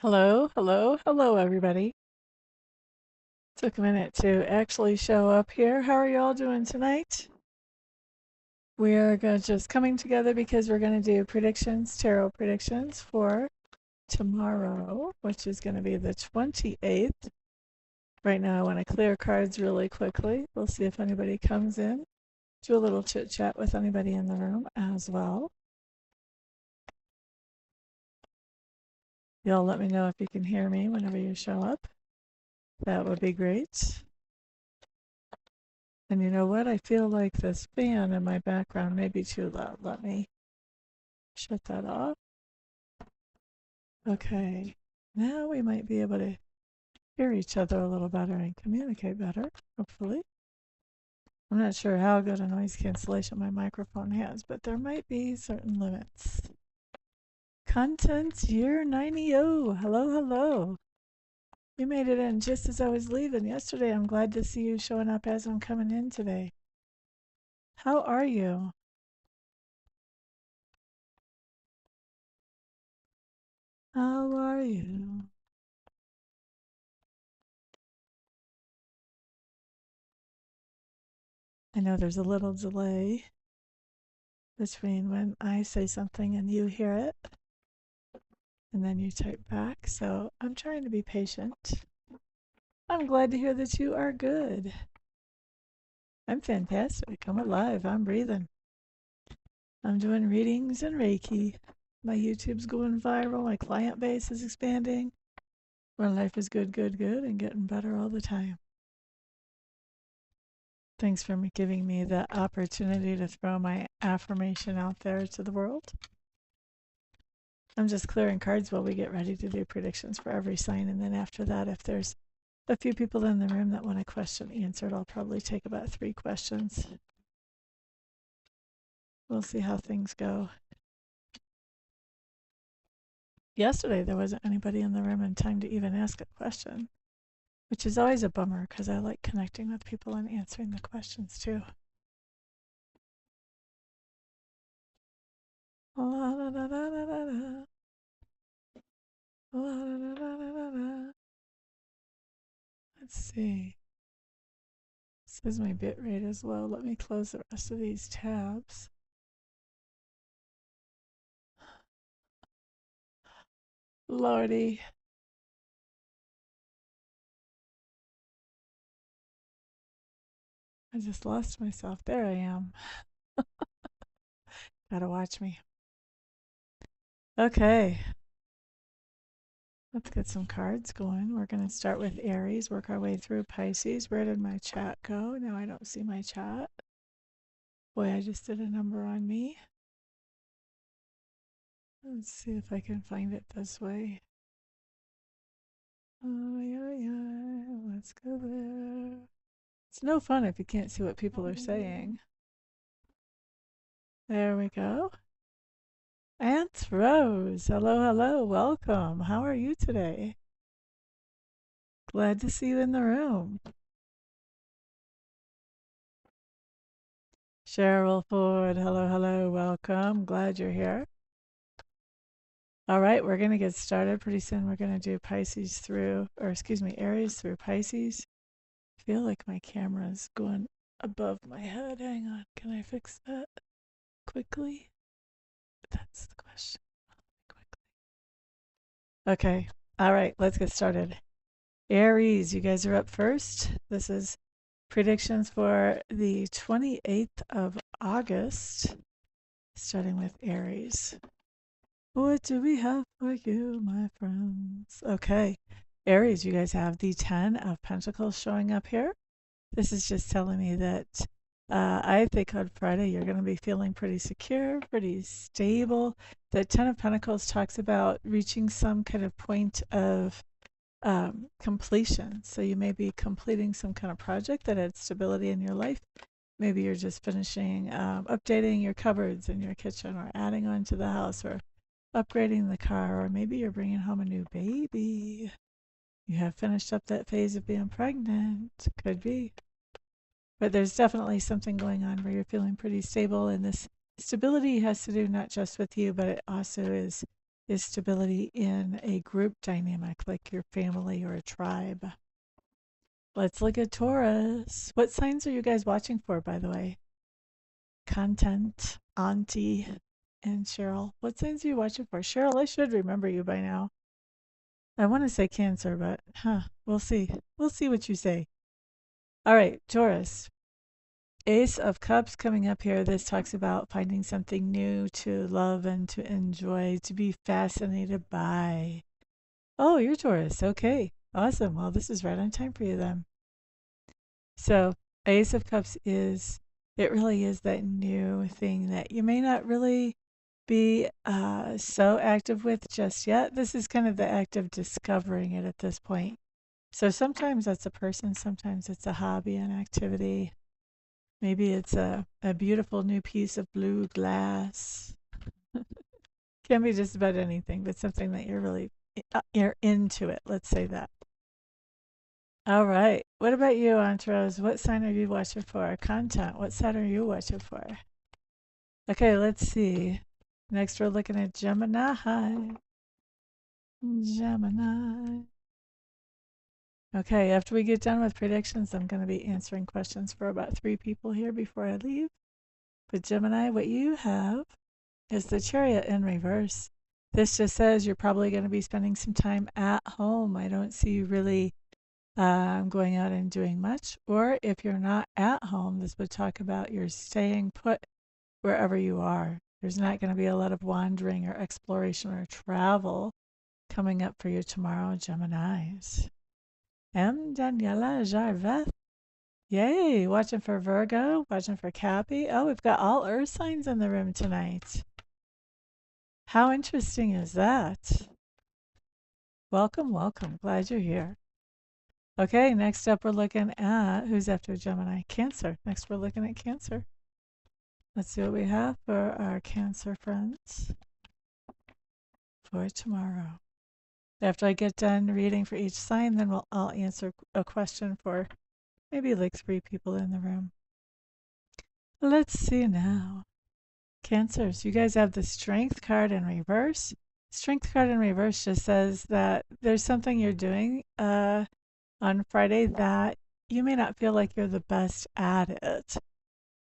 Hello, hello, hello, everybody. Took a minute to actually show up here. How are you all doing tonight? We are just coming together because we're going to do predictions, tarot predictions for tomorrow, which is going to be the 28th. Right now, I want to clear cards really quickly. We'll see if anybody comes in. Do a little chit chat with anybody in the room as well. Y'all let me know if you can hear me whenever you show up. That would be great. And you know what? I feel like this fan in my background may be too loud. Let me shut that off. Okay. Now we might be able to hear each other a little better and communicate better, hopefully. I'm not sure how good a noise cancellation my microphone has, but there might be certain limits. Content year 90. Hello, hello. You made it in just as I was leaving yesterday. I'm glad to see you showing up as I'm coming in today. How are you? How are you? I know there's a little delay between when I say something and you hear it, and then you type back, so I'm trying to be patient. I'm glad to hear that you are good. I'm fantastic. I'm alive. I'm breathing. I'm doing readings and Reiki. My YouTube's going viral. My client base is expanding. My life is good, and getting better all the time. Thanks for giving me the opportunity to throw my affirmation out there to the world. I'm just clearing cards while we get ready to do predictions for every sign. And then after that, if there's a few people in the room that want a question answered, I'll probably take about 3 questions. We'll see how things go. Yesterday, there wasn't anybody in the room in time to even ask a question, which is always a bummer because I like connecting with people and answering the questions too. Let's see. This is my bit rate as well. Let me close the rest of these tabs. Lordy. I just lost myself. There I am. Gotta watch me. Okay. Let's get some cards going. We're going to start with Aries, work our way through Pisces. Where did my chat go? Now I don't see my chat. Boy, I just did a number on me. Let's see if I can find it this way. Oh, yeah. Let's go there. It's no fun if you can't see what people are saying. There we go. Aunt Rose. Hello. Welcome. How are you today? Glad to see you in the room. Cheryl Ford. Hello. Welcome. Glad you're here. All right, we're going to get started. Pretty soon we're going to do Aries through Pisces. I feel like my camera's going above my head. Hang on. Can I fix that quickly? That's the question. Okay. All right, let's get started. Aries, you guys are up first. This is predictions for the 28th of August, starting with Aries. What do we have for you, my friends? Okay, Aries, you guys have the 10 of Pentacles showing up here. This is just telling me that I think on Friday you're going to be feeling pretty secure, pretty stable. The 10 of Pentacles talks about reaching some kind of point of completion. So you may be completing some kind of project that adds stability in your life. Maybe you're just finishing updating your cupboards in your kitchen, or adding on to the house, or upgrading the car, or maybe you're bringing home a new baby. You have finished up that phase of being pregnant. Could be. But there's definitely something going on where you're feeling pretty stable, and this stability has to do not just with you, but it also is is stability in a group dynamic like your family or a tribe. Let's look at Taurus. What signs are you guys watching for, by the way? Content, Auntie, and Cheryl. What signs are you watching for? Cheryl, I should remember you by now. I want to say Cancer, but we'll see. We'll see what you say. All right, Taurus. Ace of Cups coming up here. This talks about finding something new to love and to enjoy, to be fascinated by. Oh, you're Taurus. Okay, awesome. Well, this is right on time for you then. So, Ace of Cups it really is that new thing that you may not really be so active with just yet. This is kind of the act of discovering it at this point. So sometimes that's a person, sometimes it's a hobby, an activity. Maybe it's a beautiful new piece of blue glass. Can be just about anything, but something that you're into it. Let's say that. All right. What about you, Antros? What sign are you watching for? Content. What sign are you watching for? Okay, let's see. Next, we're looking at Gemini. Gemini. Okay, after we get done with predictions, I'm going to be answering questions for about 3 people here before I leave. But Gemini, what you have is the Chariot in reverse. This just says you're probably going to be spending some time at home. I don't see you really going out and doing much. Or if you're not at home, this would talk about you're staying put wherever you are. There's not going to be a lot of wandering or exploration or travel coming up for you tomorrow, Geminis. M. Daniela Jarveth. Yay, watching for Virgo, watching for Cappy. Oh, we've got all Earth signs in the room tonight. How interesting is that? Welcome, welcome. Glad you're here. Okay, next up we're looking at, who's after Gemini? Cancer. Next we're looking at Cancer. Let's see what we have for our Cancer friends for tomorrow. After I get done reading for each sign, then I'll answer a question for maybe like 3 people in the room. Let's see now. Cancers, you guys have the Strength card in reverse. Strength card in reverse just says that there's something you're doing on Friday that you may not feel like you're the best at it.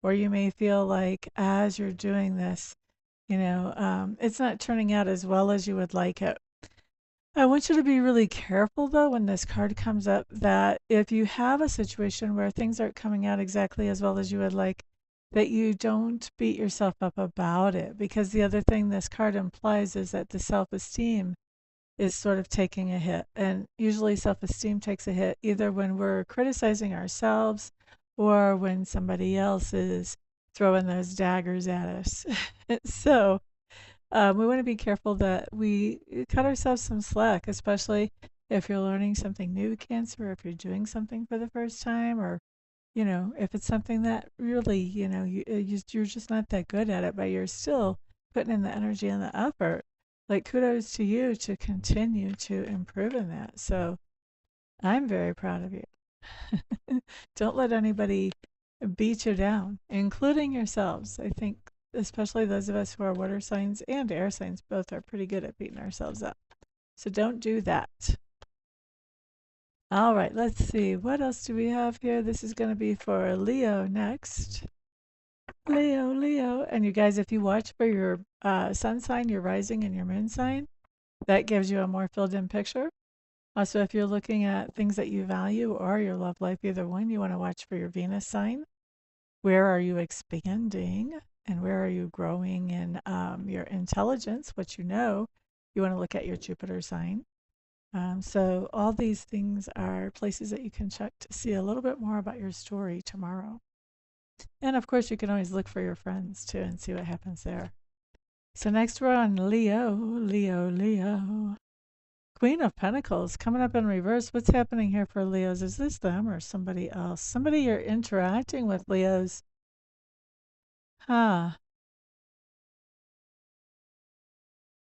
Or you may feel like as you're doing this, it's not turning out as well as you would like it. I want you to be really careful, though, when this card comes up, that if you have a situation where things aren't coming out exactly as well as you would like, that you don't beat yourself up about it. Because the other thing this card implies is that the self-esteem is sort of taking a hit. And usually self-esteem takes a hit either when we're criticizing ourselves or when somebody else is throwing those daggers at us. So we want to be careful that we cut ourselves some slack, especially if you're learning something new, Cancer, if you're doing something for the first time, or, if it's something that really, you're just not that good at it, but you're still putting in the energy and the effort. Like, kudos to you to continue to improve in that. So I'm very proud of you. Don't let anybody beat you down, including yourselves. I think especially those of us who are water signs and air signs both are pretty good at beating ourselves up. So don't do that. All right, let's see. What else do we have here? This is going to be for Leo next. Leo. And you guys, if you watch for your sun sign, your rising, and your moon sign, that gives you a more filled in picture. Also, if you're looking at things that you value or your love life, either one, you want to watch for your Venus sign. Where are you expanding? And where are you growing in your intelligence, what you know? You want to look at your Jupiter sign. So all these things are places that you can check to see a little bit more about your story tomorrow. And of course, you can always look for your friends too and see what happens there. So next we're on Leo. Queen of Pentacles coming up in reverse. What's happening here for Leos? Is this them or somebody else? Somebody you're interacting with, Leos.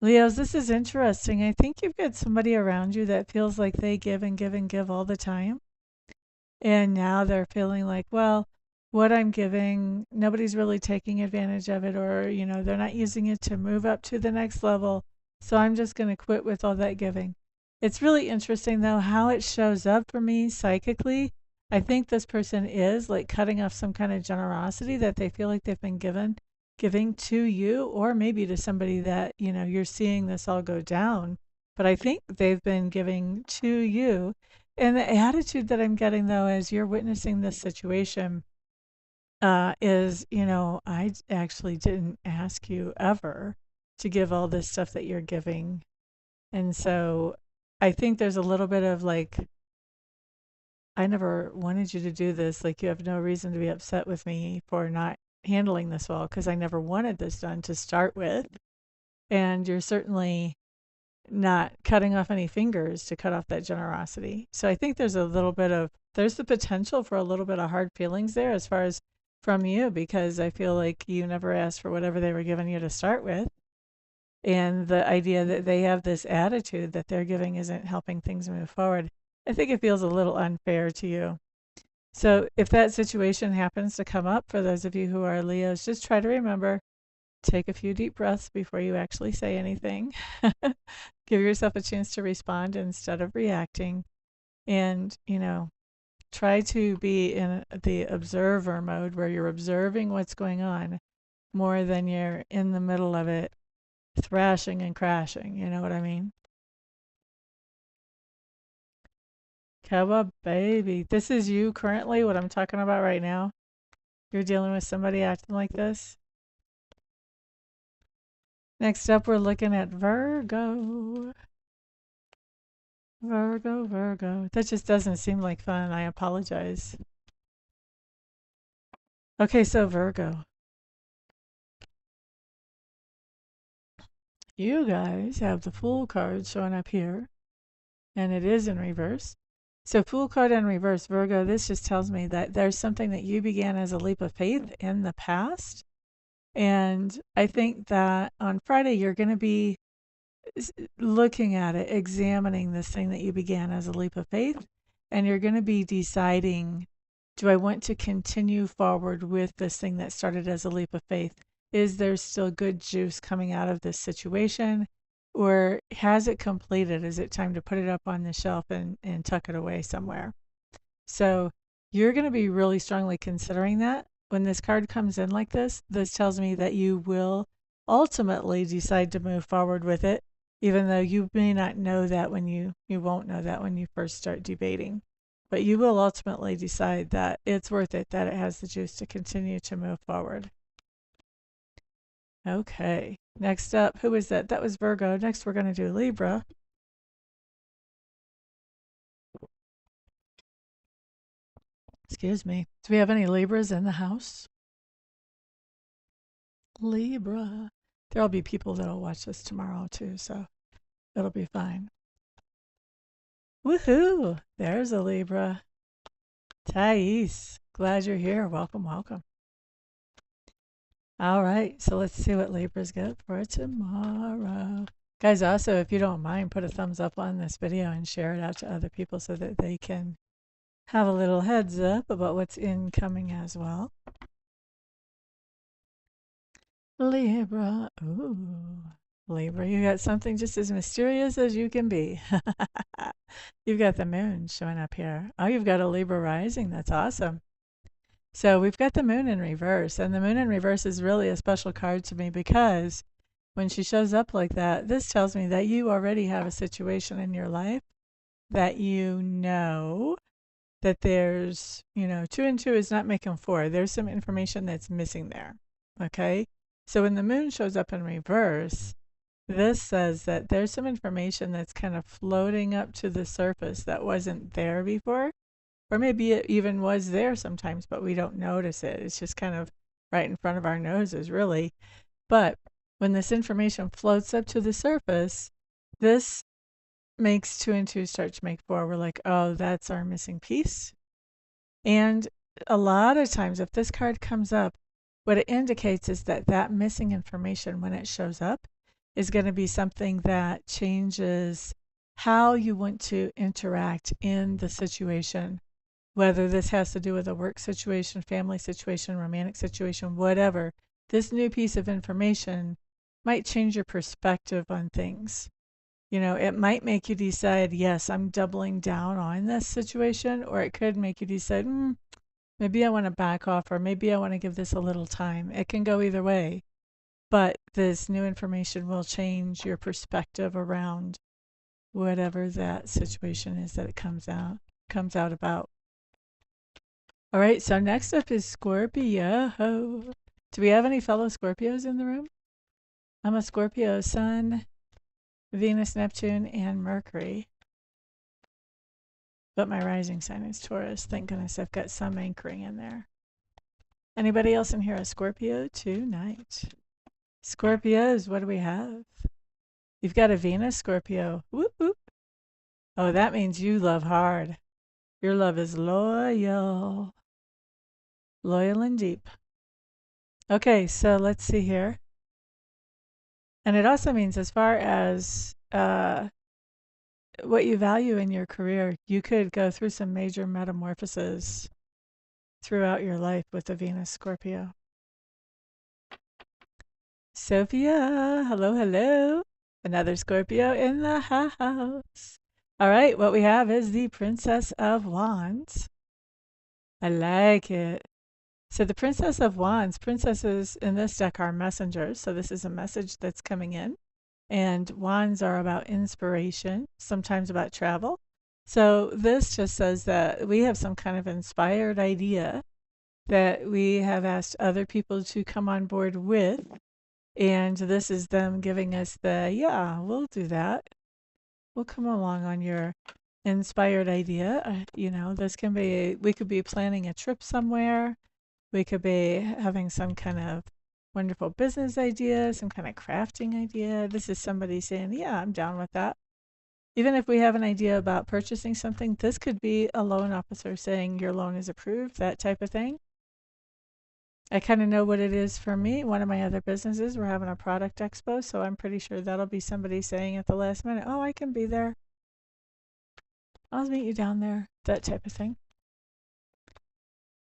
Leos, this is interesting. I think you've got somebody around you that feels like they give and give and give all the time. And now they're feeling like, well, what I'm giving, nobody's really taking advantage of it, or, they're not using it to move up to the next level. So I'm just going to quit with all that giving. It's really interesting, though, how it shows up for me psychically. I think this person is like cutting off some kind of generosity that they feel like they've been giving to you, or maybe to somebody that, you're seeing this all go down. But I think they've been giving to you. And the attitude that I'm getting, though, as you're witnessing this situation, is, I actually didn't ask you ever to give all this stuff that you're giving. And so I think there's a little bit of like, I never wanted you to do this. Like, you have no reason to be upset with me for not handling this well, because I never wanted this done to start with. And you're certainly not cutting off any fingers to cut off that generosity. So I think there's the potential for a little bit of hard feelings there as far as from you, because I feel like you never asked for whatever they were giving you to start with. And the idea that they have this attitude that they're giving isn't helping things move forward, I think it feels a little unfair to you. So if that situation happens to come up, for those of you who are Leos, just try to remember, take a few deep breaths before you actually say anything. Give yourself a chance to respond instead of reacting. And, try to be in the observer mode where you're observing what's going on more than you're in the middle of it thrashing and crashing. You know what I mean? Kawa baby. This is you currently, what I'm talking about right now. You're dealing with somebody acting like this. Next up, we're looking at Virgo. Virgo. That just doesn't seem like fun. I apologize. Okay, so Virgo. You guys have the Fool card showing up here, and it is in reverse. So Fool card in reverse, Virgo, this just tells me that there's something that you began as a leap of faith in the past. And I think that on Friday, you're going to be looking at it, examining this thing that you began as a leap of faith, and you're going to be deciding, do I want to continue forward with this thing that started as a leap of faith? Is there still good juice coming out of this situation, or has it completed? Is it time to put it up on the shelf and tuck it away somewhere? So you're going to be really strongly considering that. When this card comes in like this tells me that you will ultimately decide to move forward with it, even though you may not know that when you won't know that when you first start debating. But you will ultimately decide that it's worth it, that it has the juice to continue to move forward. Okay, next up, who is that? That was Virgo. Next, we're going to do Libra. Excuse me. Do we have any Libras in the house? Libra. There'll be people that'll watch this tomorrow too, so it'll be fine. Woohoo! There's a Libra. Thais, glad you're here. Welcome, welcome. All right, so let's see what Libra's got for tomorrow. Guys, also, if you don't mind, put a thumbs up on this video and share it out to other people so that they can have a little heads up about what's incoming as well. Libra. Ooh, Libra, you got something just as mysterious as you can be. You've got the moon showing up here. Oh, you've got a Libra rising. That's awesome. So we've got the moon in reverse, and the moon in reverse is really a special card to me because when she shows up like that, this tells me that you already have a situation in your life that you know that there's, 2 and 2 is not making 4. There's some information that's missing there. Okay. So when the moon shows up in reverse, this says that there's some information that's kind of floating up to the surface that wasn't there before. Or maybe it even was there sometimes, but we don't notice it. It's just kind of right in front of our noses, really. But when this information floats up to the surface, this makes 2 and 2 start to make 4. We're like, oh, that's our missing piece. And a lot of times, if this card comes up, what it indicates is that that missing information, when it shows up, is going to be something that changes how you want to interact in the situation. Whether this has to do with a work situation, family situation, romantic situation, whatever, this new piece of information might change your perspective on things. You know, it might make you decide, yes, I'm doubling down on this situation, or it could make you decide, maybe I want to back off, or maybe I want to give this a little time. It can go either way, but this new information will change your perspective around whatever that situation is that it comes out about. All right, so next up is Scorpio. Do we have any fellow Scorpios in the room? I'm a Scorpio, Sun, Venus, Neptune, and Mercury. But my rising sign is Taurus. Thank goodness I've got some anchoring in there. Anybody else in here a Scorpio tonight? Scorpios, what do we have? You've got a Venus Scorpio. Whoop, whoop. Oh, that means you love hard. Your love is loyal. Loyal and deep. Okay, so let's see here. And it also means as far as what you value in your career, you could go through some major metamorphoses throughout your life with the Venus Scorpio. Sophia, hello, hello. Another Scorpio in the house. All right, what we have is the Princess of Wands. I like it. So the Princess of Wands, princesses in this deck are messengers. So this is a message that's coming in. And wands are about inspiration, sometimes about travel. So this just says that we have some kind of inspired idea that we have asked other people to come on board with. And this is them giving us the, yeah, we'll do that. We'll come along on your inspired idea. You know, this can be, we could be planning a trip somewhere. We could be having some kind of wonderful business idea, some kind of crafting idea. This is somebody saying, yeah, I'm down with that. Even if we have an idea about purchasing something, this could be a loan officer saying your loan is approved, that type of thing. I kind of know what it is for me. One of my other businesses, we're having a product expo, so I'm pretty sure that'll be somebody saying at the last minute, oh, I can be there. I'll meet you down there, that type of thing.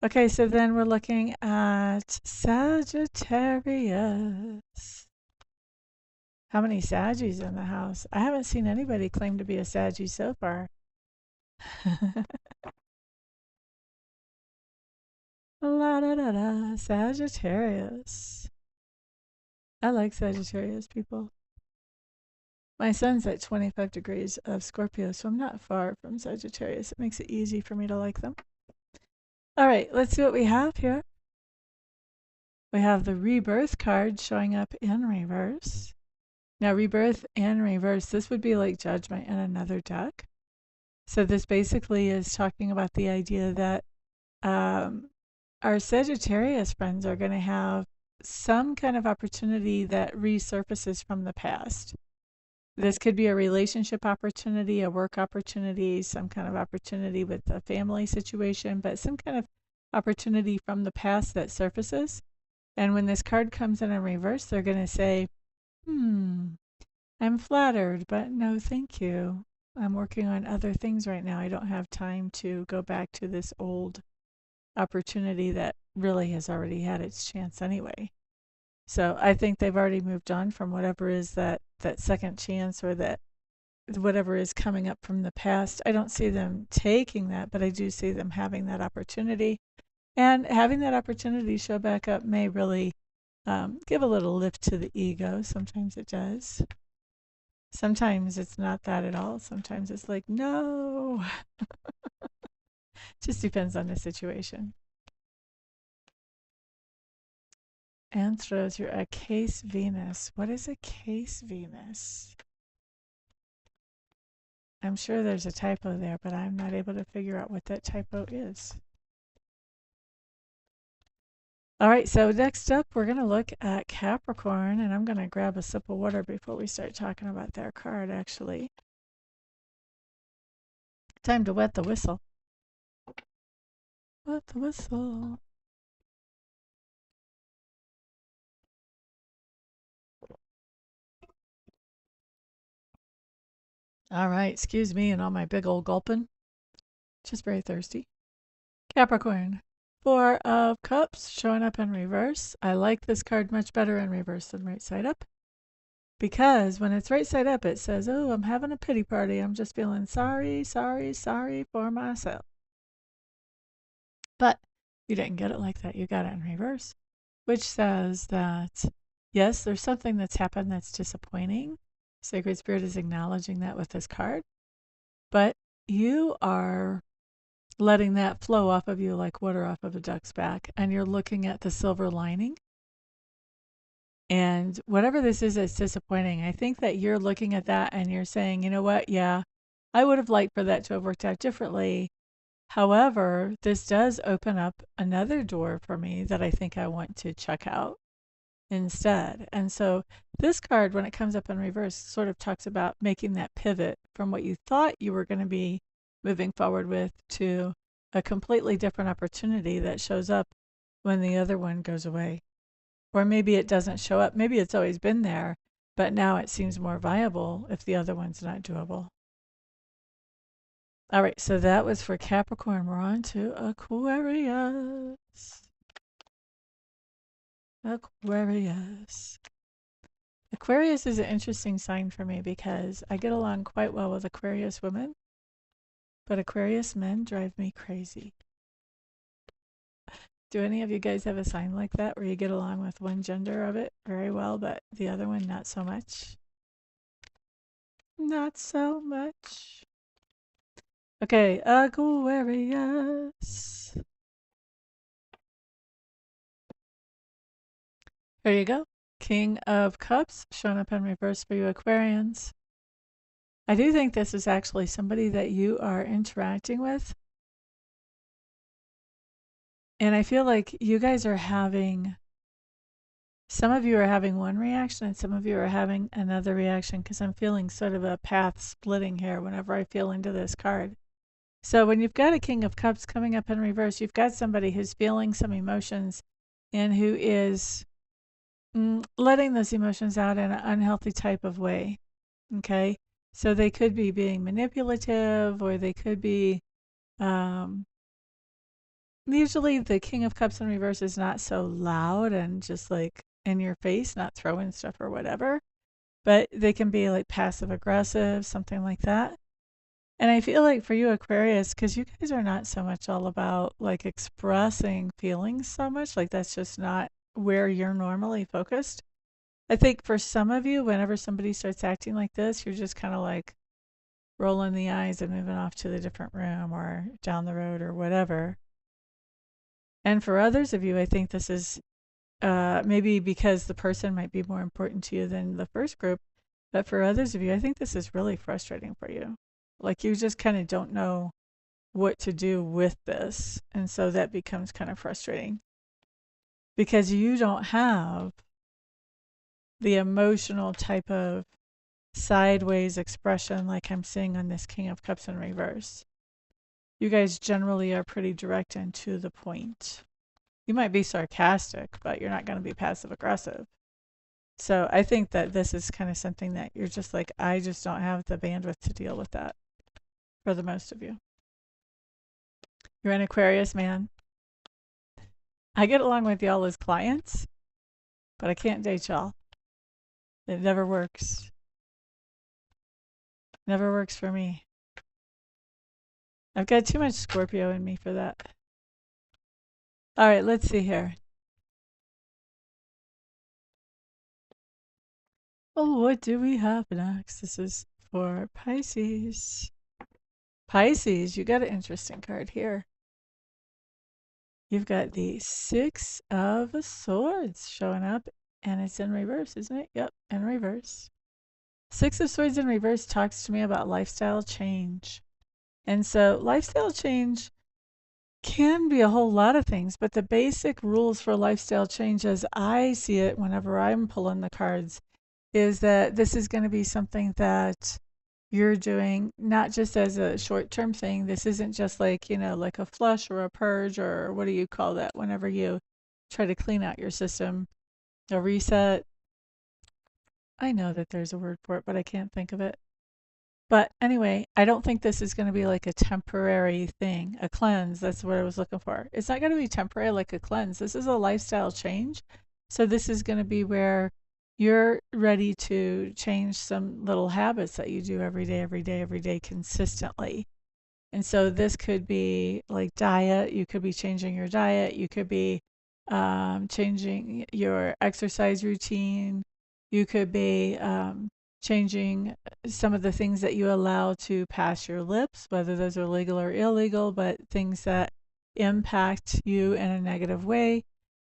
Okay, so then we're looking at Sagittarius. How many Saggies in the house? I haven't seen anybody claim to be a Saggy so far. La da da da, Sagittarius. I like Sagittarius people. My son's at 25 degrees of Scorpio, so I'm not far from Sagittarius. It makes it easy for me to like them. All right, let's see what we have here. We have the Rebirth card showing up in reverse. Now, Rebirth and reverse, this would be like Judgment in another deck. So this basically is talking about the idea that our Sagittarius friends are going to have some kind of opportunity that resurfaces from the past. This could be a relationship opportunity, a work opportunity, some kind of opportunity with a family situation, but some kind of opportunity from the past that surfaces. And when this card comes in reverse, they're going to say, I'm flattered, but no, thank you. I'm working on other things right now. I don't have time to go back to this old opportunity that really has already had its chance anyway. So I think they've already moved on from whatever is that second chance or that whatever is coming up from the past. I don't see them taking that, but I do see them having that opportunity. And having that opportunity show back up may really give a little lift to the ego. Sometimes it does. Sometimes it's not that at all. Sometimes it's like, no. Just depends on the situation. And throws you a case Venus. What is a case Venus? I'm sure there's a typo there, but I'm not able to figure out what that typo is. All right, so next up, we're going to look at Capricorn, and I'm going to grab a sip of water before we start talking about their card, actually. Time to wet the whistle. Wet the whistle. All right, excuse me and all my big old gulping. Just very thirsty. Capricorn. 4 of Cups showing up in reverse. I like this card much better in reverse than right side up. Because when it's right side up, it says, oh, I'm having a pity party. I'm just feeling sorry, sorry, sorry for myself. But you didn't get it like that. You got it in reverse, which says that, yes, there's something that's happened that's disappointing. Sacred Spirit is acknowledging that with this card. But you are letting that flow off of you like water off of a duck's back. And you're looking at the silver lining. And whatever this is that's disappointing, I think that you're looking at that and you're saying, you know what? Yeah, I would have liked for that to have worked out differently. However, this does open up another door for me that I think I want to check out instead. And so this card, when it comes up in reverse, sort of talks about making that pivot from what you thought you were going to be moving forward with to a completely different opportunity that shows up when the other one goes away. Or maybe it doesn't show up. Maybe it's always been there, but now it seems more viable if the other one's not doable. All right, so that was for Capricorn. We're on to Aquarius. Aquarius. Aquarius is an interesting sign for me because I get along quite well with Aquarius women, but Aquarius men drive me crazy. Do any of you guys have a sign like that where you get along with one gender of it very well, but the other one not so much? Not so much. Okay, Aquarius. There you go. King of Cups showing up in reverse for you Aquarians. I do think this is actually somebody that you are interacting with. And I feel like you guys are having, some of you are having one reaction and some of you are having another reaction because I'm feeling sort of a path splitting here whenever I feel into this card. So when you've got a King of Cups coming up in reverse, you've got somebody who's feeling some emotions and who is letting those emotions out in an unhealthy type of way. Okay? So they could be being manipulative or they could be usually the King of Cups in reverse is not so loud and just like in your face, not throwing stuff or whatever, but they can be like passive aggressive, something like that. And I feel like for you Aquarius, because you guys are not so much all about like expressing feelings so much, like that's just not where you're normally focused. I think for some of you, whenever somebody starts acting like this, you're just kind of like rolling the eyes and moving off to the different room or down the road or whatever. And for others of you, I think this is maybe because the person might be more important to you than the first group. But for others of you, I think this is really frustrating for you. Like you just kind of don't know what to do with this. And so that becomes kind of frustrating because you don't have the emotional type of sideways expression like I'm seeing on this King of Cups in reverse. You guys generally are pretty direct and to the point. You might be sarcastic, but you're not going to be passive aggressive. So I think that this is kind of something that you're just like, I just don't have the bandwidth to deal with that for the most of you. You're an Aquarius man. I get along with y'all as clients, but I can't date y'all. It never works. Never works for me. I've got too much Scorpio in me for that. All right, let's see here. Oh, what do we have next? This is for Pisces. Pisces, you got an interesting card here. You've got the Six of Swords showing up, and it's in reverse, isn't it? Yep, in reverse. Six of Swords in reverse talks to me about lifestyle change. And so lifestyle change can be a whole lot of things, but the basic rules for lifestyle change as I see it whenever I'm pulling the cards is that this is going to be something that you're doing not just as a short-term thing. This isn't just like, you know, like a flush or a purge or what do you call that whenever you try to clean out your system, a reset. I know that there's a word for it, but I can't think of it. But anyway, I don't think this is going to be like a temporary thing, a cleanse. That's what I was looking for. It's not going to be temporary like a cleanse. This is a lifestyle change. So this is going to be where you're ready to change some little habits that you do every day, consistently. And so this could be like diet. You could be changing your diet. You could be changing your exercise routine. You could be changing some of the things that you allow to pass your lips, whether those are legal or illegal, but things that impact you in a negative way.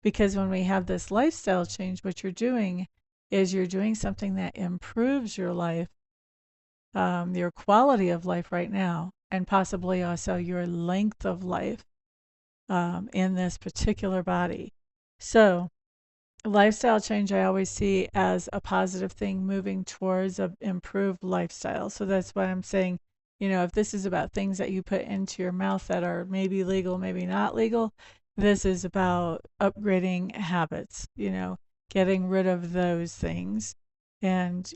Because when we have this lifestyle change, what you're doing is you're doing something that improves your life, your quality of life right now, and possibly also your length of life in this particular body. So, lifestyle change I always see as a positive thing, moving towards an improved lifestyle. So that's why I'm saying, if this is about things that you put into your mouth that are maybe legal, maybe not legal, this is about upgrading habits, getting rid of those things and,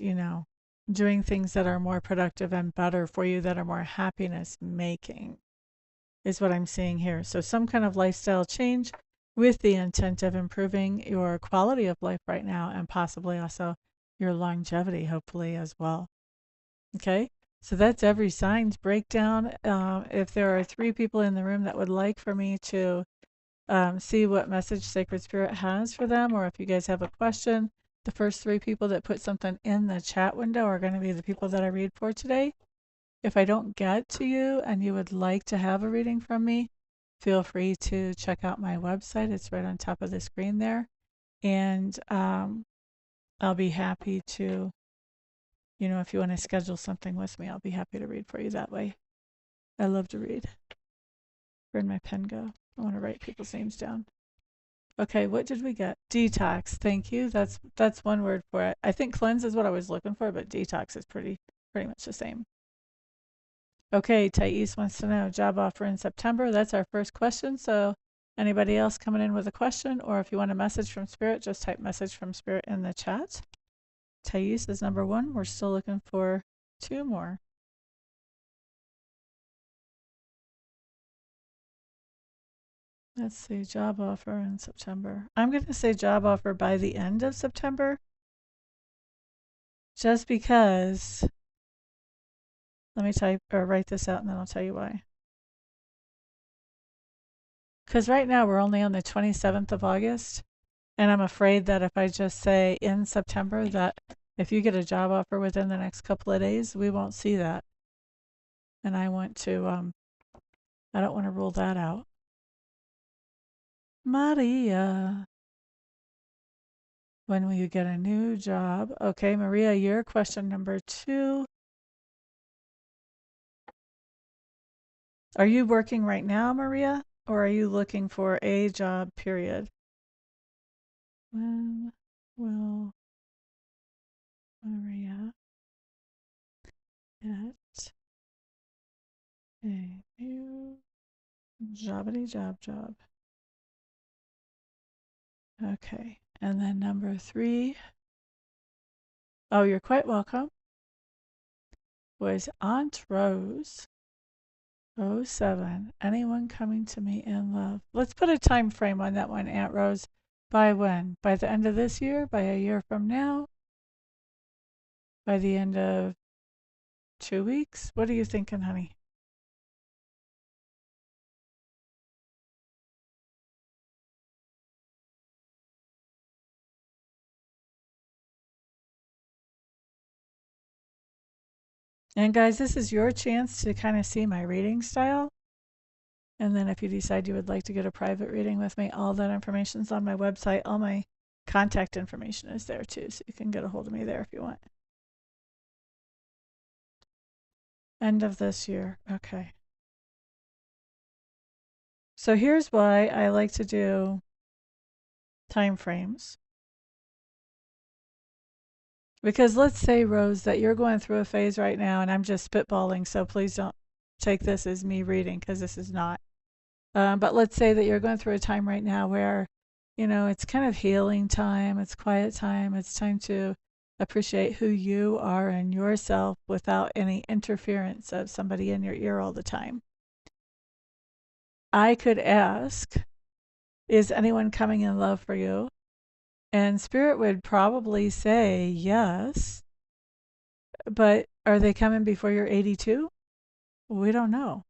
doing things that are more productive and better for you, that are more happiness making, is what I'm seeing here. So some kind of lifestyle change with the intent of improving your quality of life right now, and possibly also your longevity, hopefully, as well. Okay, so that's every sign's breakdown. If there are 3 people in the room that would like for me to see what message Sacred Spirit has for them, or if you guys have a question, the first 3 people that put something in the chat window are going to be the people that I read for today. If I don't get to you and you would like to have a reading from me, feel free to check out my website. It's right on top of the screen there. And I'll be happy to, if you want to schedule something with me, I'll be happy to read for you that way. I love to read. Where'd my pen go? I want to write people's names down. Okay, what did we get? Detox. Thank you. That's one word for it. I think cleanse is what I was looking for, but detox is pretty much the same. Okay, Thais wants to know job offer in September. That's our first question. So anybody else coming in with a question, or if you want a message from Spirit, just type message from Spirit in the chat. Thais is number 1. We're still looking for 2 more. Let's see, job offer in September. I'm going to say job offer by the end of September, just because. Let me type or write this out and then I'll tell you why. Because right now we're only on the 27th of August, and I'm afraid that if I just say in September, that if you get a job offer within the next couple of days, we won't see that. And I want to, I don't want to rule that out. Maria, when will you get a new job? Okay, Maria, your question number 2. Are you working right now, Maria, or are you looking for a job, period? When will Maria get a new job? Okay, and then number 3. Oh, you're quite welcome. Was Aunt Rose 07. Anyone coming to me in love? Let's put a time frame on that one, Aunt Rose. By when? By the end of this year? By a year from now? By the end of 2 weeks? What are you thinking, honey? And guys, this is your chance to kind of see my reading style. And then if you decide you would like to get a private reading with me, all that information is on my website. All my contact information is there too, so you can get a hold of me there if you want. End of this year. Okay. So here's why I like to do time frames. Because let's say, Rose, that you're going through a phase right now, and I'm just spitballing, so please don't take this as me reading, because this is not. But let's say that you're going through a time right now where, it's kind of healing time, it's quiet time, it's time to appreciate who you are and yourself without any interference of somebody in your ear all the time. I could ask, is anyone coming in love for you? And Spirit would probably say yes, but are they coming before you're 82? We don't know,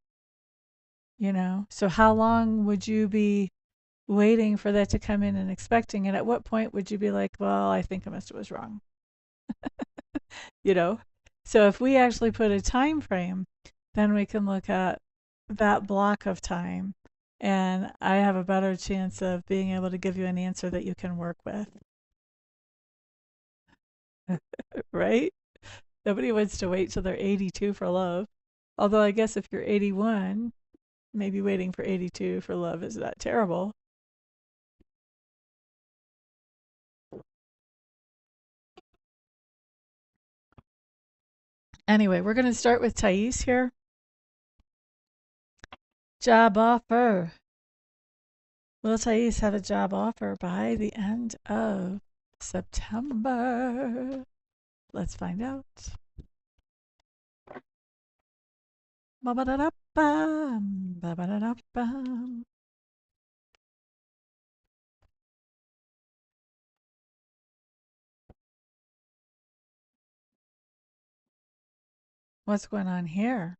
So how long would you be waiting for that to come in and expecting it? At what point would you be like, well, I think Amista was wrong? you know? So if we actually put a time frame, then we can look at that block of time, and I have a better chance of being able to give you an answer that you can work with. Right? Nobody wants to wait till they're 82 for love. Although I guess if you're 81, maybe waiting for 82 for love is not terrible. Anyway, we're going to start with Thais here. Job offer. Will Thais have a job offer by the end of September? Let's find out. Ba-ba-da-da-bum, ba-ba-da-da-bum. What's going on here?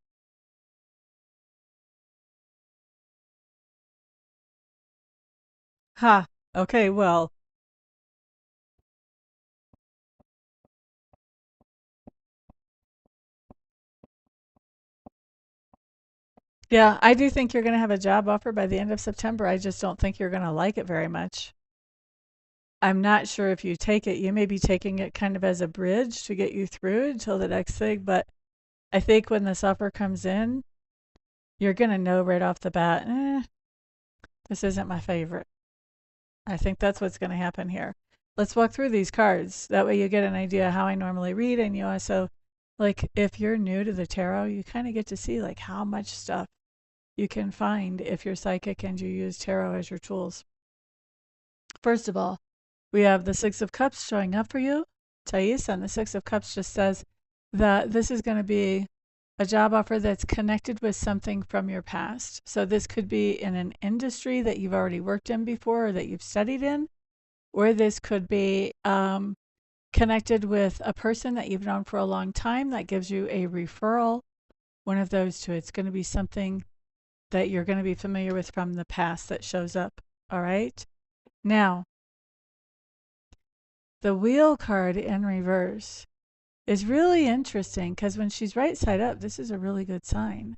Ha. Okay, well. Yeah, I do think you're going to have a job offer by the end of September. I just don't think you're going to like it very much. I'm not sure if you take it. You may be taking it kind of as a bridge to get you through until the next thing. But I think when this offer comes in, you're going to know right off the bat, this isn't my favorite. I think that's what's going to happen here. Let's walk through these cards. That way you get an idea how I normally read. And you also, like, if you're new to the tarot, you kind of get to see, like, how much stuff you can find if you're psychic and you use tarot as your tools. First of all, we have the Six of Cups showing up for you, Thais, and the Six of Cups just says that this is going to be a job offer that's connected with something from your past. So this could be in an industry that you've already worked in before or that you've studied in, or this could be connected with a person that you've known for a long time that gives you a referral. One of those two. It's going to be something that you're going to be familiar with from the past that shows up. All right. Now, the Wheel card in reverse is really interesting because when she's right side up, this is a really good sign.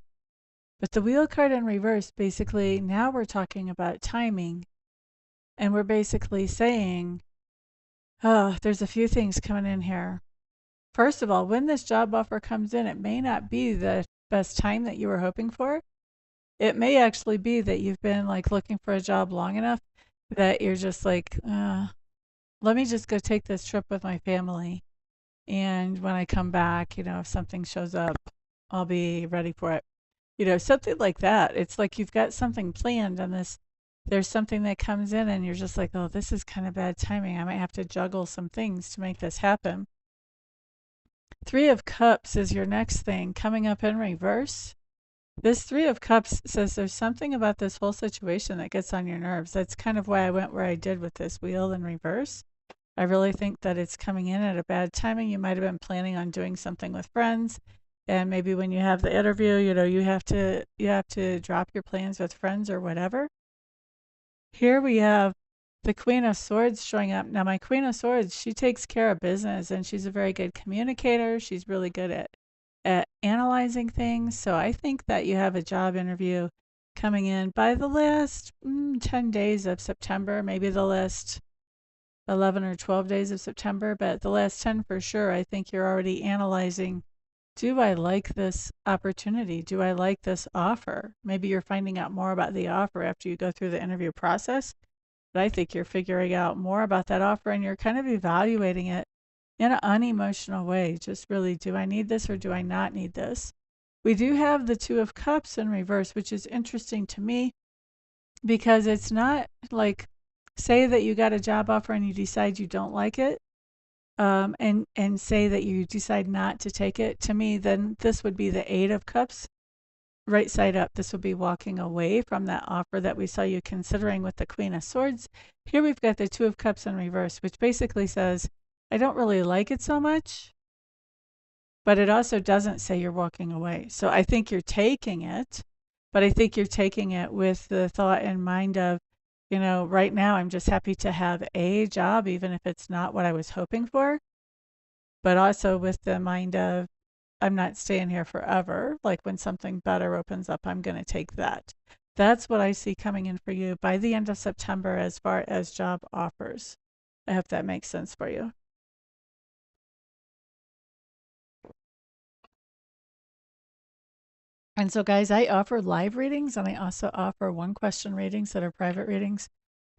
But the Wheel card in reverse, basically, now we're talking about timing. And we're basically saying, oh, there's a few things coming in here. First of all, when this job offer comes in, it may not be the best time that you were hoping for. It may actually be that you've been like looking for a job long enough that you're just like, let me just go take this trip with my family. And when I come back, if something shows up, I'll be ready for it. Something like that. It's like you've got something planned on this. There's something that comes in and you're just like, oh, this is kind of bad timing. I might have to juggle some things to make this happen. Three of Cups is your next thing coming up in reverse. This Three of Cups says there's something about this whole situation that gets on your nerves. That's kind of why I went where I did with this Wheel in reverse. I really think that it's coming in at a bad timing. You might have been planning on doing something with friends, and maybe when you have the interview, you have to drop your plans with friends or whatever. Here we have the Queen of Swords showing up. Now, my Queen of Swords, she takes care of business, and she's a very good communicator. She's really good at analyzing things. So I think that you have a job interview coming in by the last 10 days of September, maybe the last 11 or 12 days of September, but the last 10 for sure. I think you're already analyzing, do I like this opportunity? Do I like this offer? Maybe you're finding out more about the offer after you go through the interview process, but I think you're figuring out more about that offer and you're kind of evaluating it in an unemotional way. Just really, do I need this or do I not need this? We do have the Two of Cups in reverse, which is interesting to me because it's not like, say that you got a job offer and you decide you don't like it, and say that you decide not to take it. To me, then this would be the Eight of Cups. right side up. This would be walking away from that offer that we saw you considering with the Queen of Swords. Here we've got the Two of Cups in reverse, which basically says, I don't really like it so much, but it also doesn't say you're walking away. So I think you're taking it, but I think you're taking it with the thought in mind of, right now I'm just happy to have a job, even if it's not what I was hoping for, but also with the mind of, I'm not staying here forever. Like when something better opens up, I'm going to take that. That's what I see coming in for you by the end of September as far as job offers. I hope that makes sense for you. And so, guys, I offer live readings and I also offer one question readings that are private readings.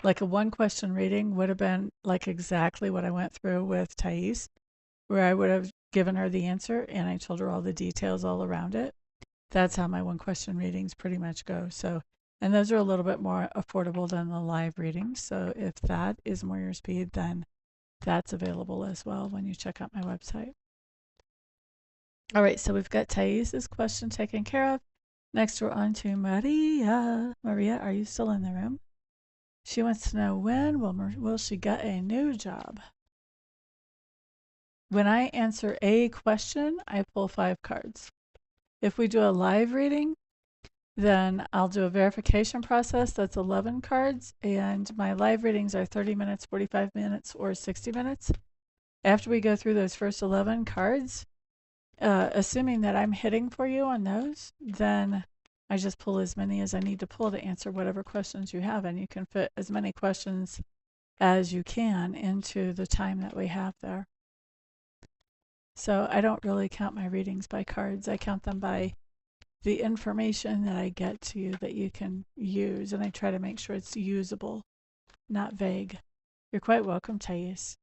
Like a one question reading would have been like exactly what I went through with Thais, where I would have given her the answer and I told her all the details all around it. That's how my one question readings pretty much go. So, and those are a little bit more affordable than the live readings. So, if that is more your speed, then that's available as well when you check out my website. All right, so we've got Thais' question taken care of. Next, we're on to Maria. Maria, are you still in the room? She wants to know when will she get a new job? When I answer a question, I pull 5 cards. If we do a live reading, then I'll do a verification process. That's 11 cards. And my live readings are 30 minutes, 45 minutes, or 60 minutes. After we go through those first 11 cards, assuming that I'm hitting for you on those, then I just pull as many as I need to pull to answer whatever questions you have. And you can fit as many questions as you can into the time that we have there. So I don't really count my readings by cards. I count them by the information that I get to you that you can use, and I try to make sure it's usable, not vague. You're quite welcome, Thais.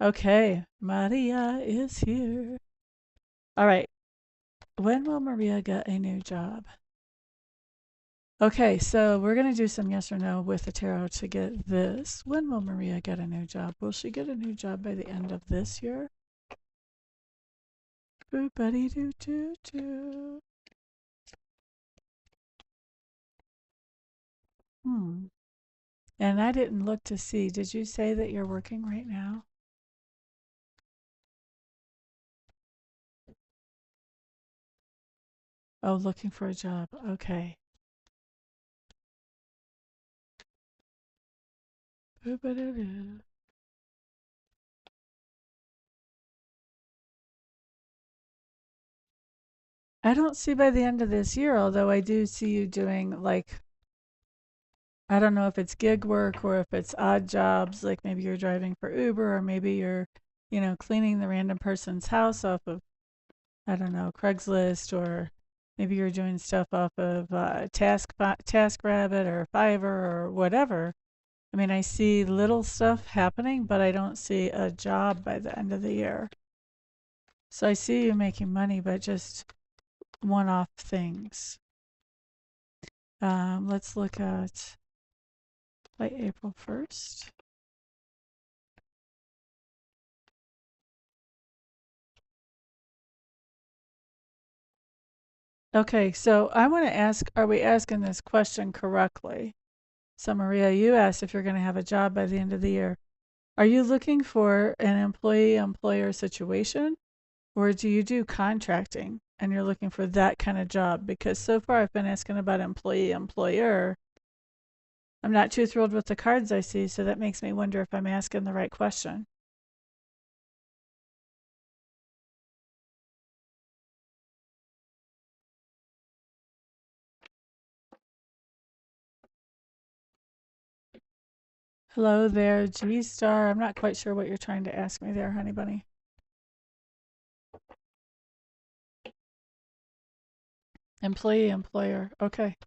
Okay, Maria is here. All right, when will Maria get a new job? Okay, so we're going to do some yes or no with the tarot to get this. When will Maria get a new job? Will she get a new job by the end of this year? Boop-buddy doo doo doo. And I didn't look to see. Did you say that you're working right now? Oh, looking for a job. Okay. I don't see by the end of this year, although I do see you doing like, I don't know if it's gig work or if it's odd jobs, like maybe you're driving for Uber or maybe you're, cleaning the random person's house off of, I don't know, Craigslist, or maybe you're doing stuff off of TaskRabbit or Fiverr or whatever. I mean, I see little stuff happening, but I don't see a job by the end of the year. So I see you making money, but just one-off things. Let's look at by April 1st. Okay, so I want to ask, are we asking this question correctly? So Maria, you asked if you're going to have a job by the end of the year. Are you looking for an employee-employer situation, or do you do contracting and you're looking for that kind of job? Because so far I've been asking about employee-employer. I'm not too thrilled with the cards I see, so that makes me wonder if I'm asking the right question. Hello there, G Star. I'm not quite sure what you're trying to ask me there, honey bunny. Employee, employer. Okay.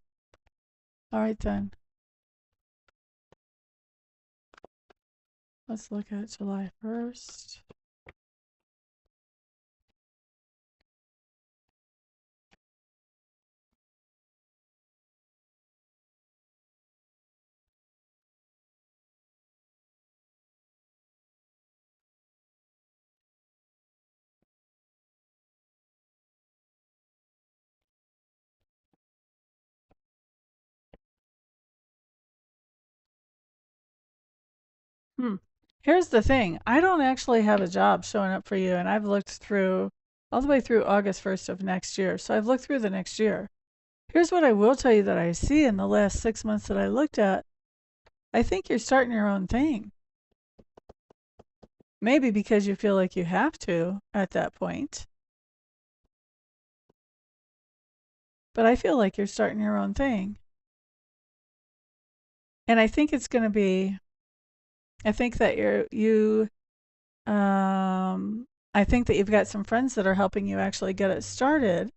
All right then. Let's look at July 1st. Hmm. Here's the thing. I don't actually have a job showing up for you, and I've looked through all the way through August 1st of next year. So I've looked through the next year. Here's what I will tell you that I see in the last 6 months that I looked at. I think you're starting your own thing. Maybe because you feel like you have to at that point. But I feel like you're starting your own thing. And I think it's going to be, I think that I think that you've got some friends that are helping you actually get it started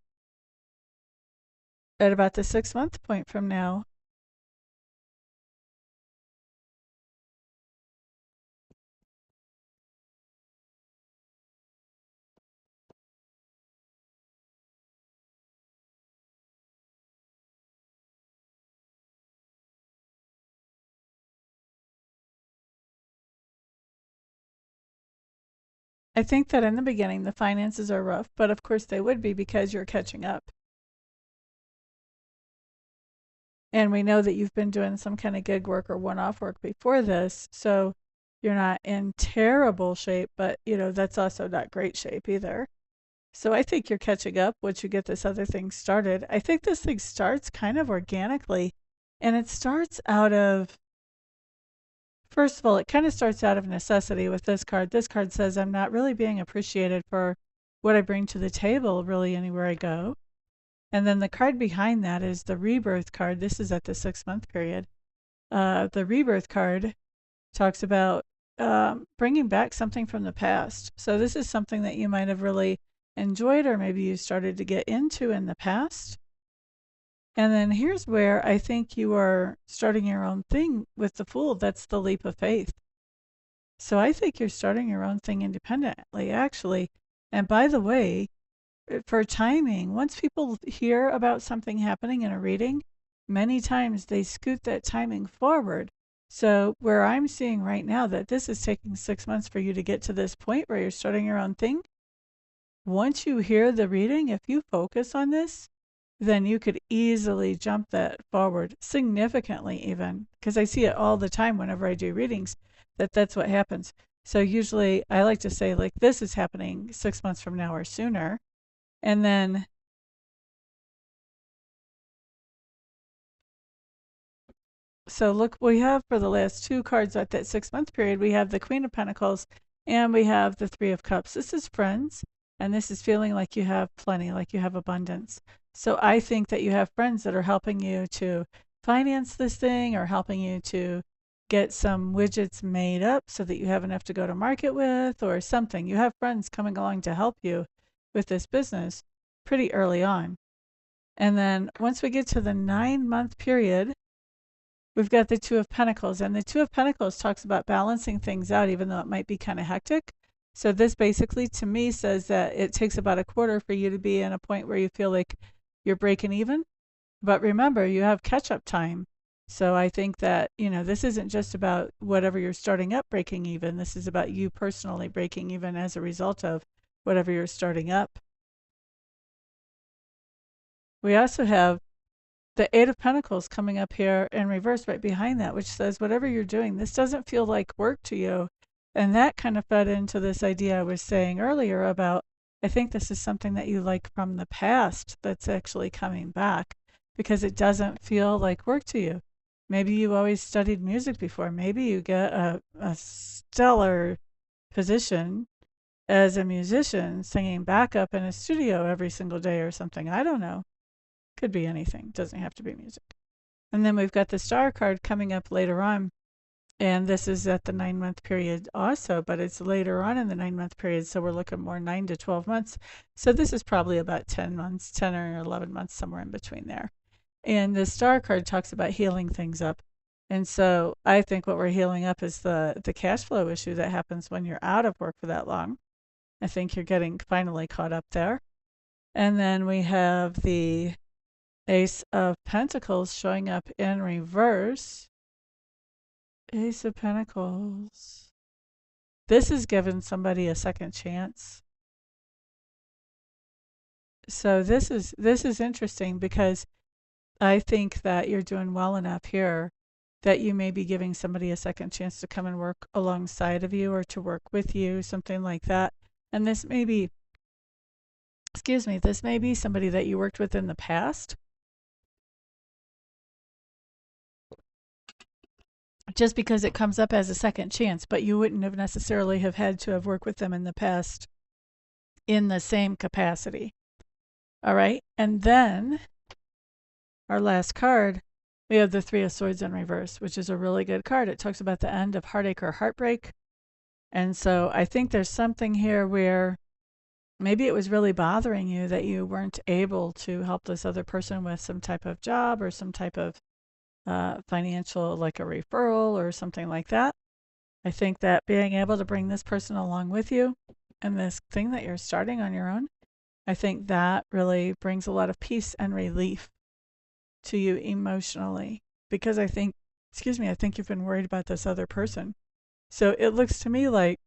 at about the 6 month point from now. I think that in the beginning, the finances are rough, but of course they would be because you're catching up. And we know that you've been doing some kind of gig work or one off work before this. So you're not in terrible shape, but that's also not great shape either. So I think you're catching up once you get this other thing started. I think this thing starts kind of organically, and it starts out of, first of all, it kind of starts out of necessity with this card. This card says, I'm not really being appreciated for what I bring to the table, really, anywhere I go. And then the card behind that is the rebirth card. This is at the 6 month period. The rebirth card talks about bringing back something from the past. So this is something that you might have really enjoyed, or maybe you started to get into in the past. And then here's where I think you are starting your own thing with the Fool. That's the leap of faith. So I think you're starting your own thing independently, actually. And by the way, for timing, once people hear about something happening in a reading, many times they scoot that timing forward. So where I'm seeing right now that this is taking 6 months for you to get to this point where you're starting your own thing, once you hear the reading, if you focus on this, then you could easily jump that forward significantly even, because I see it all the time whenever I do readings, that's what happens. So usually I like to say, like, this is happening 6 months from now or sooner. And then so look, we have for the last two cards at that 6 month period, we have the Queen of Pentacles and we have the Three of Cups. This is friends, and this is feeling like you have plenty, like you have abundance. So I think that you have friends that are helping you to finance this thing, or helping you to get some widgets made up so that you have enough to go to market with, or something. You have friends coming along to help you with this business pretty early on. And then once we get to the 9 month period, we've got the Two of Pentacles. And the Two of Pentacles talks about balancing things out, even though it might be kind of hectic. So this basically, to me, says that it takes about a quarter for you to be in a point where you feel like you're breaking even. But remember, you have catch-up time. So I think that, this isn't just about whatever you're starting up breaking even. This is about you personally breaking even as a result of whatever you're starting up. We also have the Eight of Pentacles coming up here in reverse right behind that, which says whatever you're doing, this doesn't feel like work to you. And that kind of fed into this idea I was saying earlier about, I think this is something that you like from the past that's actually coming back, because it doesn't feel like work to you. Maybe you always studied music before. Maybe you get a stellar position as a musician singing backup in a studio every single day or something. I don't know. Could be anything. Doesn't have to be music. And then we've got the Star card coming up later on. And this is at the 9 month period also, but it's later on in the 9 month period. So we're looking more 9 to 12 months. So this is probably about 10 months, 10 or 11 months, somewhere in between there. And the Star card talks about healing things up. And so I think what we're healing up is the cash flow issue that happens when you're out of work for that long. I think you're getting finally caught up there. And then we have the Ace of Pentacles showing up in reverse. Ace of Pentacles. This is giving somebody a second chance. So this is interesting, because I think that you're doing well enough here that you may be giving somebody a second chance to come and work alongside of you or to work with you, something like that. And this may be, this may be somebody that you worked with in the past. Just because it comes up as a second chance, but you wouldn't have necessarily have had to have worked with them in the past in the same capacity. All right. And then our last card, we have the Three of Swords in reverse, which is a really good card. It talks about the end of heartache or heartbreak. And so I think there's something here where maybe it was really bothering you that you weren't able to help this other person with some type of job or some type of financial, like a referral or something like that. I think that being able to bring this person along with you and this thing that you're starting on your own, I think that really brings a lot of peace and relief to you emotionally, because I think you've been worried about this other person. So it looks to me like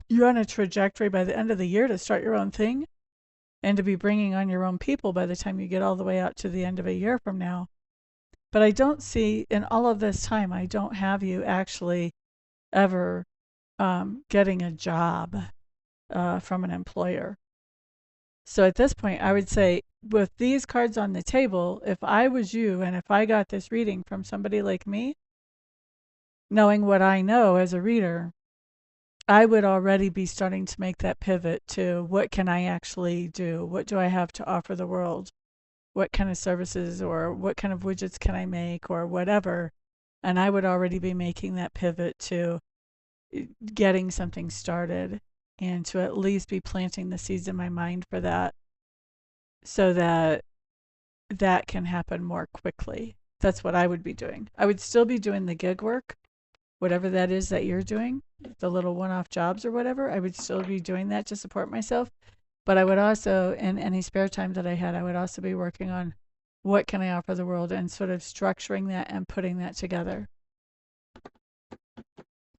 you're on a trajectory by the end of the year to start your own thing and to be bringing on your own people by the time you get all the way out to the end of a year from now. But I don't see, in all of this time, I don't have you actually ever getting a job from an employer. So at this point, I would say with these cards on the table, if I was you and if I got this reading from somebody like me, knowing what I know as a reader, I would already be starting to make that pivot to what can I actually do? What do I have to offer the world? What kind of services or what kind of widgets can I make or whatever? And I would already be making that pivot to getting something started and to at least be planting the seeds in my mind for that so that that can happen more quickly. That's what I would be doing. I would still be doing the gig work, whatever that is that you're doing, the little one-off jobs or whatever. I would still be doing that to support myself. But I would also, in any spare time that I had, I would also be working on what can I offer the world and sort of structuring that and putting that together.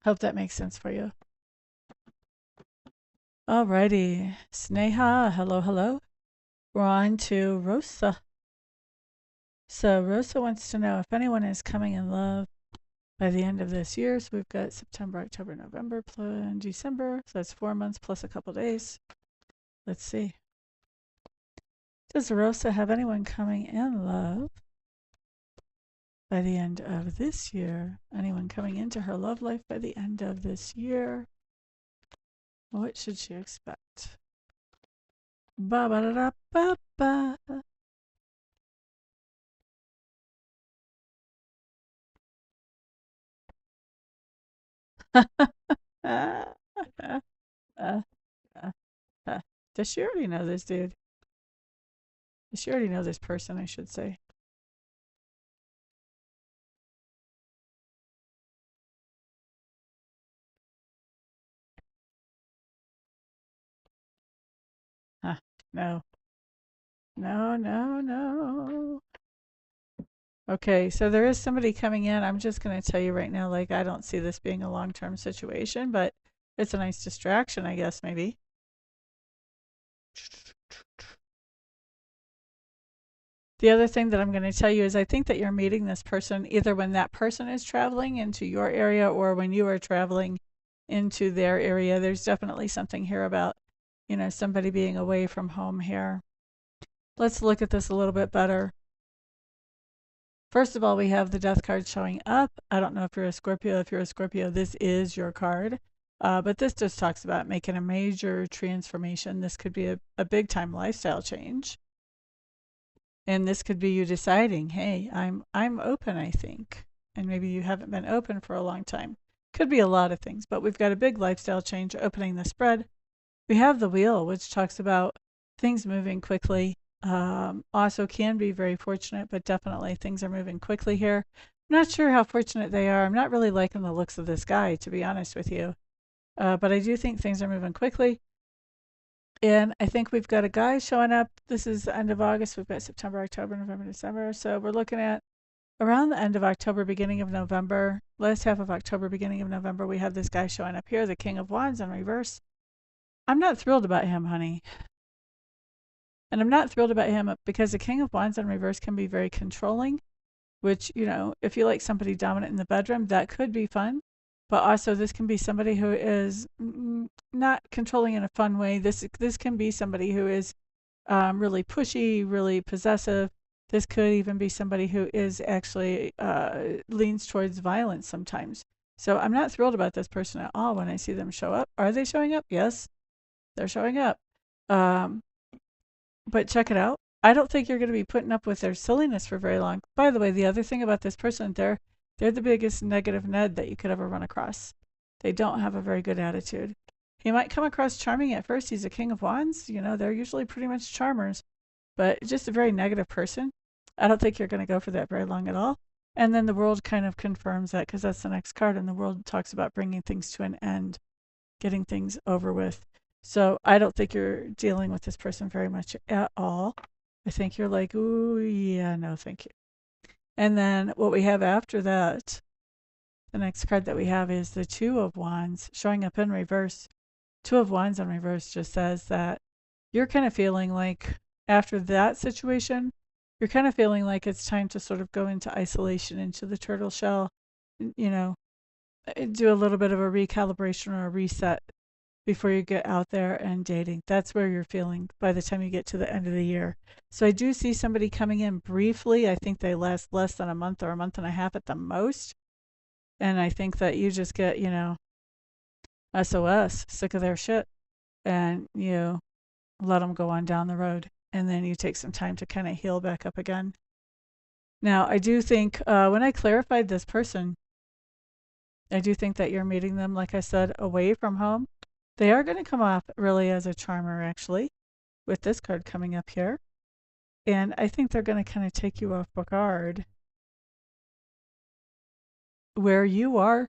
Hope that makes sense for you. Alrighty. Sneha, hello, hello. We're on to Rosa. So Rosa wants to know if anyone is coming in love by the end of this year. So we've got September, October, November, and December. So that's 4 months plus a couple days. Let's see. Does Rosa have anyone coming in love by the end of this year? Anyone coming into her love life by the end of this year? What should she expect? Ba ba da ba ba. Does she already know this dude? Does she already know this person, I should say? No. No, no, no. Okay, so there is somebody coming in. I'm just going to tell you right now, like, I don't see this being a long-term situation, but it's a nice distraction, I guess, maybe. The other thing that I'm going to tell you is I think that you're meeting this person either when that person is traveling into your area or when you are traveling into their area. There's definitely something here about, somebody being away from home here. Let's look at this a little bit better. First of all, we have the Death card showing up. I don't know if you're a Scorpio. If you're a Scorpio, this is your card. But this just talks about making a major transformation. This could be a big-time lifestyle change. And this could be you deciding, hey, I'm open, I think. And maybe you haven't been open for a long time. Could be a lot of things, but we've got a big lifestyle change opening the spread. We have the Wheel, which talks about things moving quickly. Also can be very fortunate, but definitely things are moving quickly here. I'm not sure how fortunate they are. I'm not really liking the looks of this guy, to be honest with you. But I do think things are moving quickly. And I think we've got a guy showing up. This is the end of August. We've got September, October, November, December. So we're looking at around the end of October, beginning of November. Last half of October, beginning of November, we have this guy showing up here, the King of Wands in reverse. I'm not thrilled about him, honey. And I'm not thrilled about him because the King of Wands in reverse can be very controlling. which, you know, if you like somebody dominant in the bedroom, that could be fun. But also, this can be somebody who is not controlling in a fun way. This can be somebody who is really pushy, really possessive. This could even be somebody who is actually leans towards violence sometimes. So I'm not thrilled about this person at all when I see them show up. Are they showing up? Yes, they're showing up. But check it out. I don't think you're going to be putting up with their silliness for very long. By the way, the other thing about this person, they're the biggest negative Ned that you could ever run across. They don't have a very good attitude. He might come across charming at first. He's a King of Wands. You know, they're usually pretty much charmers, but just a very negative person. I don't think you're going to go for that very long at all. And then the world kind of confirms that, because that's the next card, and the world talks about bringing things to an end, getting things over with. So I don't think you're dealing with this person very much at all. I think you're like, ooh, yeah, no, thank you. And then what we have after that, the next card that we have is the Two of Wands showing up in reverse. Two of Wands in reverse just says that you're kind of feeling like after that situation, you're kind of feeling like it's time to sort of go into isolation, into the turtle shell, you know, do a little bit of a recalibration or a reset before you get out there and dating. That's where you're feeling by the time you get to the end of the year. So I do see somebody coming in briefly. I think they last less than a month or a month and a half at the most. And I think that you just get, you know, SOS, sick of their shit, and you let them go on down the road. And then you take some time to kind of heal back up again. Now, I do think when I clarified this person, I do think that you're meeting them, like I said, away from home. They are going to come off really as a charmer, actually, with this card coming up here. And I think they're going to kind of take you off guard where you are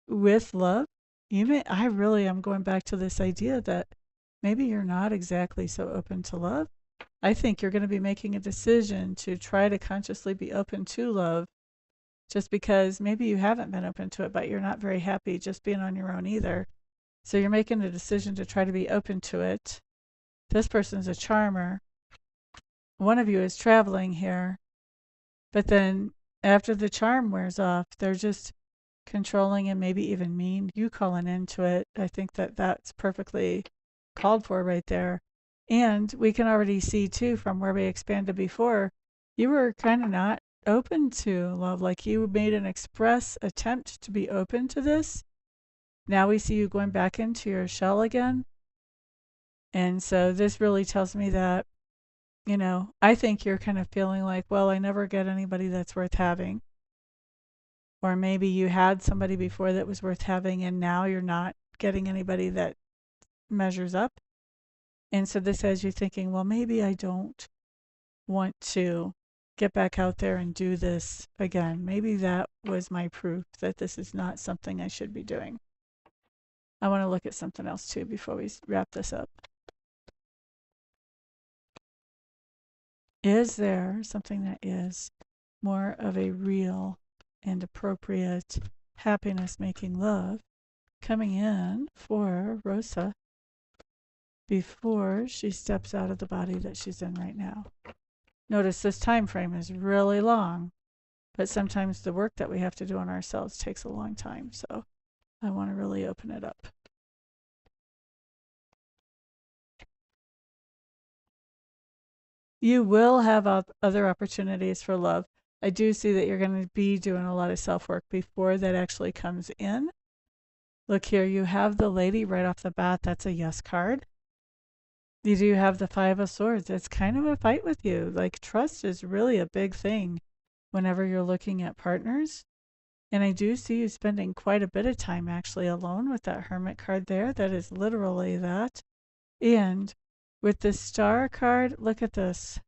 with love. I really am going back to this idea that maybe you're not exactly so open to love. I think you're going to be making a decision to try to consciously be open to love, just because maybe you haven't been open to it, but you're not very happy just being on your own either. So you're making a decision to try to be open to it. This person's a charmer. One of you is traveling here. But then after the charm wears off, they're just controlling and maybe even mean. You calling into it. I think that that's perfectly called for right there. And we can already see, too, from where we expanded before, you were kind of not open to love. Like you made an express attempt to be open to this. Now we see you going back into your shell again. And so this really tells me that, you know, I think you're kind of feeling like, well, I never get anybody that's worth having. Or maybe you had somebody before that was worth having, and now you're not getting anybody that measures up. And so this has you thinking, well, maybe I don't want to get back out there and do this again. Maybe that was my proof that this is not something I should be doing. I want to look at something else too before we wrap this up. Is there something that is more of a real and appropriate happiness-making love coming in for Rosa before she steps out of the body that she's in right now? Notice this time frame is really long, but sometimes the work that we have to do on ourselves takes a long time. So I want to really open it up. You will have other opportunities for love. I do see that you're going to be doing a lot of self-work before that actually comes in. Look here, you have the lady right off the bat. That's a yes card. You do have the Five of Swords. It's kind of a fight with you. Like, trust is really a big thing whenever you're looking at partners. And I do see you spending quite a bit of time actually alone with that Hermit card there. That is literally that. And with the Star card, look at this.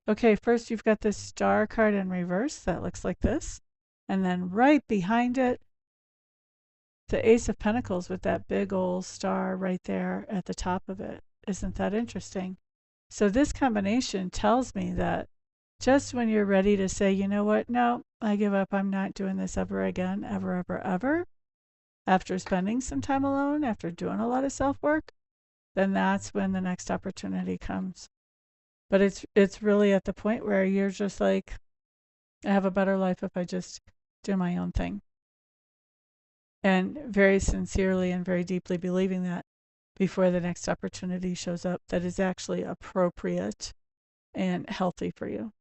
Okay, first you've got the Star card in reverse. That looks like this. And then right behind it, the Ace of Pentacles with that big old star right there at the top of it. Isn't that interesting? So this combination tells me that just when you're ready to say, you know what, no, I give up, I'm not doing this ever again, ever, ever, ever, after spending some time alone, after doing a lot of self-work, then that's when the next opportunity comes. But it's really at the point where you're just like, I have a better life if I just do my own thing. And very sincerely and very deeply believing that before the next opportunity shows up that is actually appropriate and healthy for you.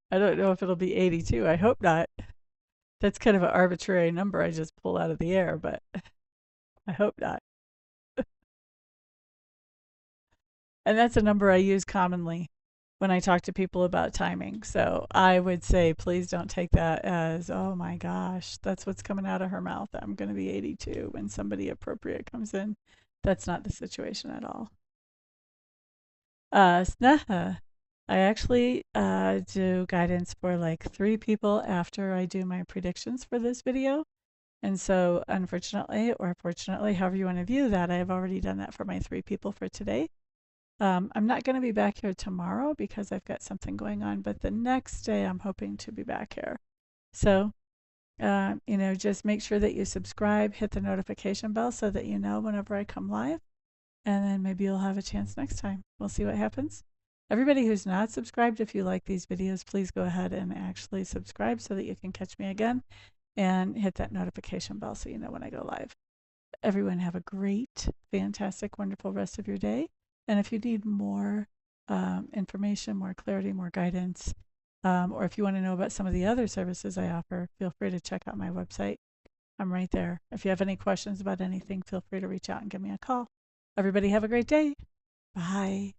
I don't know if it'll be 82. I hope not. That's kind of an arbitrary number I just pull out of the air, but I hope not. And that's a number I use commonly when I talk to people about timing. So I would say, please don't take that as, oh my gosh, that's what's coming out of her mouth. I'm going to be 82 when somebody appropriate comes in. That's not the situation at all. Sneha, I actually do guidance for like 3 people after I do my predictions for this video. And so, unfortunately, or fortunately, however you want to view that, I have already done that for my 3 people for today. I'm not going to be back here tomorrow because I've got something going on, but the next day I'm hoping to be back here. So, just make sure that you subscribe, hit the notification bell so that you know whenever I come live, and then maybe you'll have a chance next time. We'll see what happens. Everybody who's not subscribed, if you like these videos, please go ahead and actually subscribe so that you can catch me again and hit that notification bell so you know when I go live. Everyone have a great, fantastic, wonderful rest of your day. And if you need more information, more clarity, more guidance, or if you want to know about some of the other services I offer, feel free to check out my website. I'm right there. If you have any questions about anything, feel free to reach out and give me a call. Everybody have a great day. Bye.